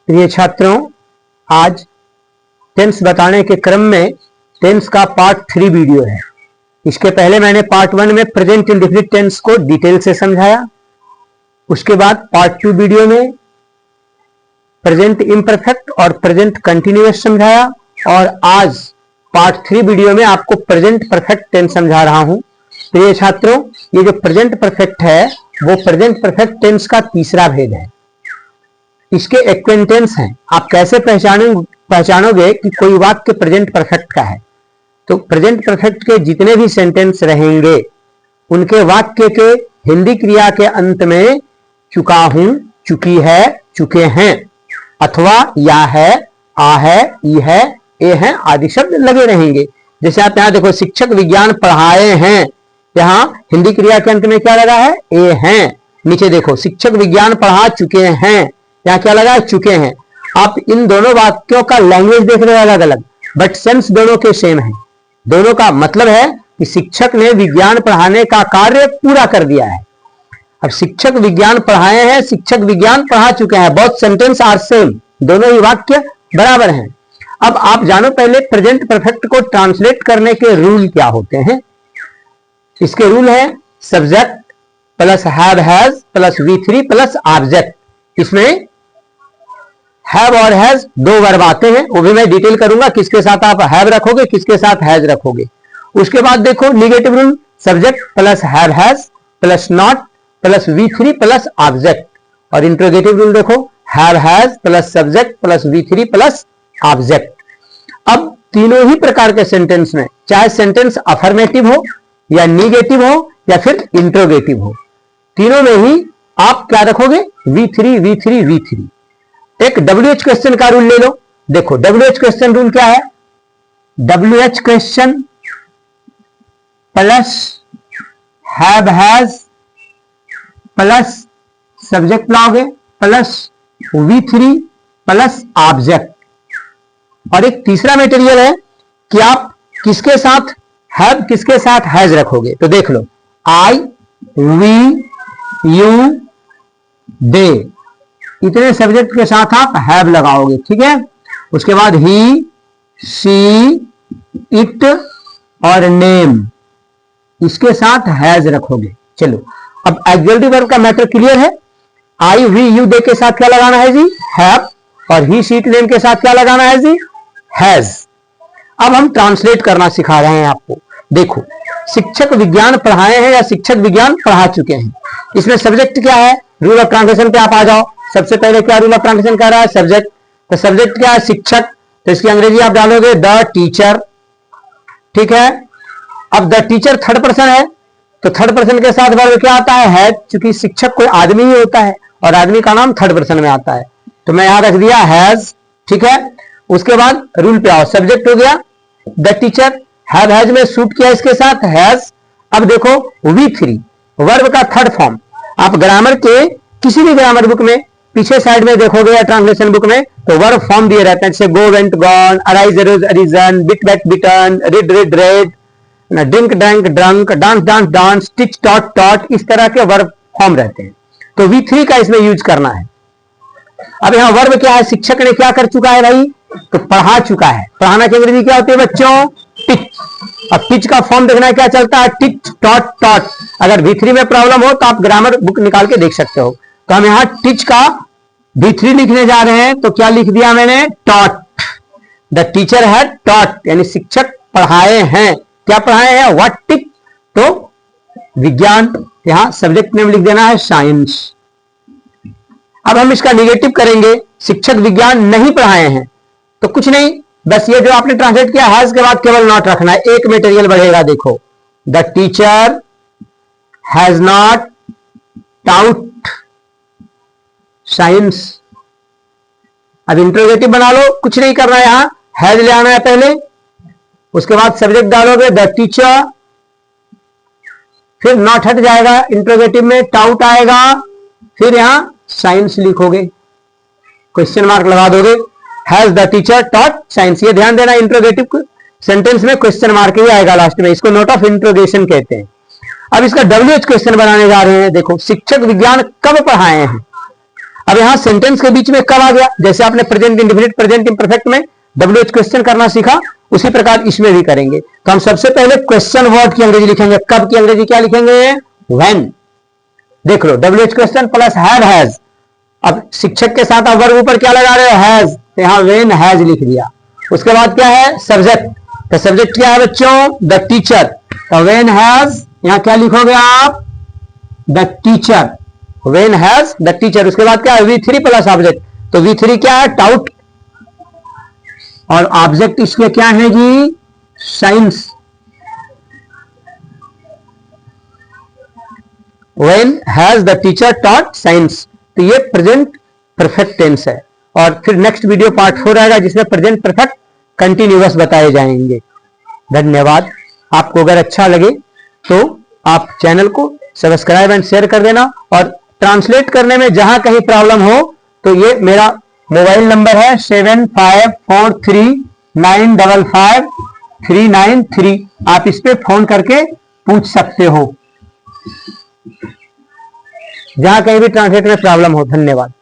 प्रिय छात्रों, आज टेंस बताने के क्रम में टेंस का पार्ट 3 वीडियो है। इसके पहले मैंने पार्ट 1 में प्रेजेंट इंडेफिनिट टेंस को डिटेल से समझाया। उसके बाद पार्ट 2 वीडियो में प्रेजेंट इम्परफेक्ट और प्रेजेंट कंटिन्यूअस समझाया और आज पार्ट 3 वीडियो में आपको प्रेजेंट परफेक्ट टेंस समझा रहा हूं। प्रिय छात्रों, ये जो प्रेजेंट परफेक्ट है वो प्रेजेंट परफेक्ट टेंस का तीसरा भेद है। इसके एक्वेंटेंस हैं। आप कैसे पहचानोगे कि कोई वाक्य प्रेजेंट परफेक्ट का है? तो प्रेजेंट परफेक्ट के जितने भी सेंटेंस रहेंगे उनके वाक्य के हिंदी क्रिया के अंत में चुका हूं, चुकी है, चुके हैं अथवा या है, आ है, ई है, ए है आदि शब्द लगे रहेंगे। जैसे आप यहां देखो, शिक्षक विज्ञान पढ़ाए हैं, यहां हिंदी क्रिया के अंत में क्या लगा है? ए हैं। नीचे देखो, शिक्षक विज्ञान पढ़ा चुके हैं, यहां क्या लगा है? चुके हैं। आप इन दोनों वाक्यों का लैंग्वेज देख रहे हो अलग अलग, बट सेंस दोनों के सेम है। दोनों का मतलब है कि शिक्षक ने विज्ञान पढ़ाने का कार्य पूरा कर दिया है। अब शिक्षक विज्ञान पढ़ाए हैं, शिक्षक विज्ञान पढ़ा चुके हैं, बोथ सेंटेंस आर सेम, दोनों ही वाक्य बराबर हैं। अब आप जानो पहले प्रेजेंट परफेक्ट को ट्रांसलेट करने के रूल क्या होते हैं। इसके रूल है subject plus have has plus V3 plus object. इसमें हैव और हैज दो वर्ब आते हैं, वो भी मैं डिटेल करूंगा, किसके साथ आप हैव रखोगे, किसके साथ हैज रखोगे। उसके बाद देखो negative rule, subject plus have has plus not plus V3 plus object. और इंट्रोगेटिव रूल देखो, have has plus subject plus V3 plus object. अब तीनों ही प्रकार के सेंटेंस में, चाहे सेंटेंस अफर्मेटिव हो या निगेटिव हो या फिर इंट्रोगेटिव हो, तीनों में ही आप क्या रखोगे? V3 V3 V3। एक WH क्वेश्चन का रूल ले लो। देखो WH क्वेश्चन रूल क्या है? WH question plus have has plus subject लाओगे प्लस V3 प्लस ऑब्जेक्ट। और एक तीसरा मटेरियल है कि आप किसके साथ हैव, किसके साथ हैज रखोगे। तो देख लो, आई, वी, यू, दे, इतने सब्जेक्ट के साथ आप हैव लगाओगे, ठीक है। उसके बाद ही, शी, इट और नेम, इसके साथ हैज रखोगे। चलो, अब एक्सक्लूसिव वर्ब का मैटर क्लियर है। आई, वी, यू, दे के साथ क्या लगाना है जी? हैव। और ही, शी, इट, नेम के साथ क्या लगाना है जी? हैज। अब हम ट्रांसलेट करना सिखा रहे हैं आपको। देखो, शिक्षक विज्ञान पढ़ाए हैं या शिक्षक विज्ञान पढ़ा चुके हैं, इसमें सब्जेक्ट क्या है? रूल ऑफ ट्रांसलेशन पे आप आ जाओ। सबसे पहले क्या रूल ऑफ ट्रांसलेशन कह रहा है? सब्जेक्ट। तो सब्जेक्ट क्या है? शिक्षक। तो इसकी अंग्रेजी आप डालोगे द टीचर, ठीक है। अब द टीचर थर्ड पर्सन है, तो थर्ड पर्सन के साथ वर्ब क्या आता है? हैज, क्योंकि शिक्षक कोई आदमी ही होता है और आदमी का नाम थर्ड पर्सन में आता है, तो मैं यहां रख दिया हैज, ठीक है। उसके बाद रूल पे आओ, सब्जेक्ट हो गया द टीचर, हैव हैज में सूट किया इसके साथ हैज। अब देखो V3 वर्ब का थर्ड फॉर्म, आप ग्रामर के किसी भी ग्रामर बुक में पीछे साइड में देखोगे या ट्रांसलेशन बुक में, तो वर्ब फॉर्म दिए रहते हैं, जैसे go went gone, arise arose arisen, bite bit bitten, read read read, drink drank drunk, dance dance dance, teach taught taught, इस तरह के वर्ब फॉर्म रहते हैं। तो V3 का इसमें यूज करना है। अब यहां वर्ब क्या है? शिक्षक ने क्या कर चुका है भाई? तो पढ़ा चुका है। पढ़ाना की अंग्रेजी क्या होती है बच्चों? टिच। अब टिच का फॉर्म देखना है क्या चलता है? Teach taught taught. अगर V3 में प्रॉब्लम हो तो आप ग्रामर बुक निकाल के देख सकते हो। तो हम यहां टिच का V3 लिखने जा रहे हैं, तो क्या लिख दिया मैंने? टॉट। द टीचर है टॉट, यानी शिक्षक पढ़ाए हैं। क्या पढ़ाए हैं? What teach? तो विज्ञान। यहां सब्जेक्ट नेम लिख देना है साइंस। अब हम इसका निगेटिव करेंगे, शिक्षक विज्ञान नहीं पढ़ाए हैं, तो कुछ नहीं, बस ये जो आपने ट्रांसलेट किया हैज के बाद केवल नॉट रखना है, एक मटेरियल बढ़ेगा। देखो, the teacher has not taut science. अब इंट्रोगेटिव बना लो, कुछ नहीं करना है, यहां हैज ले आना है पहले, उसके बाद सब्जेक्ट डालोगे द टीचर, फिर नॉट हट जाएगा, इंट्रोगेटिव में टाउट आएगा, फिर यहां साइंस लिखोगे, क्वेश्चन मार्क लगा दोगे, has the teacher taught science. ये ध्यान देना, इंट्रोगेटिव सेंटेंस में क्वेश्चन मार्क ही आएगा लास्ट में, इसको नोट ऑफ इंट्रोगेशन कहते हैं। अब इसका WH क्वेश्चन बनाने जा रहे हैं। देखो, शिक्षक विज्ञान कब पढ़ाए हैं? अब यहां सेंटेंस के बीच में कब आ गया, जैसे आपने प्रेजेंट इंडेफिनिट प्रेजेंट इम्परफेक्ट में WH क्वेश्चन करना सीखा, उसी प्रकार इसमें भी करेंगे। तो हम सबसे पहले क्वेश्चन वर्ड की अंग्रेजी लिखेंगे। कब की अंग्रेजी क्या लिखेंगे? व्हेन। देख लो, WH क्वेश्चन प्लस हैज। अब शिक्षक के साथ आप वर्ब ऊपर क्या लगा रहे हो? हैज। तो यहां व्हेन हैज लिख दिया। उसके बाद क्या है? सब्जेक्ट। तो सब्जेक्ट क्या है बच्चों? The teacher. तो व्हेन हैज, यहां क्या लिखोगे आप? The teacher. When has the teacher. उसके बाद क्या है? V3 plus object. तो V3 क्या है? टाउट। और ऑब्जेक्ट इसमें क्या है जी? Science. When has the teacher taught science. तो ये प्रेजेंट परफेक्ट टेंस है। और फिर नेक्स्ट वीडियो पार्ट 4 आएगा जिसमें प्रेजेंट परफेक्ट कंटिन्यूअस बताए जाएंगे। धन्यवाद। आपको अगर अच्छा लगे तो आप चैनल को सब्सक्राइब एंड शेयर कर देना। और ट्रांसलेट करने में जहां कहीं प्रॉब्लम हो तो ये मेरा मोबाइल नंबर है 7543955393। आप इस पे फोन करके पूछ सकते हो जहां कहीं भी ट्रांसलेट में प्रॉब्लम हो। धन्यवाद।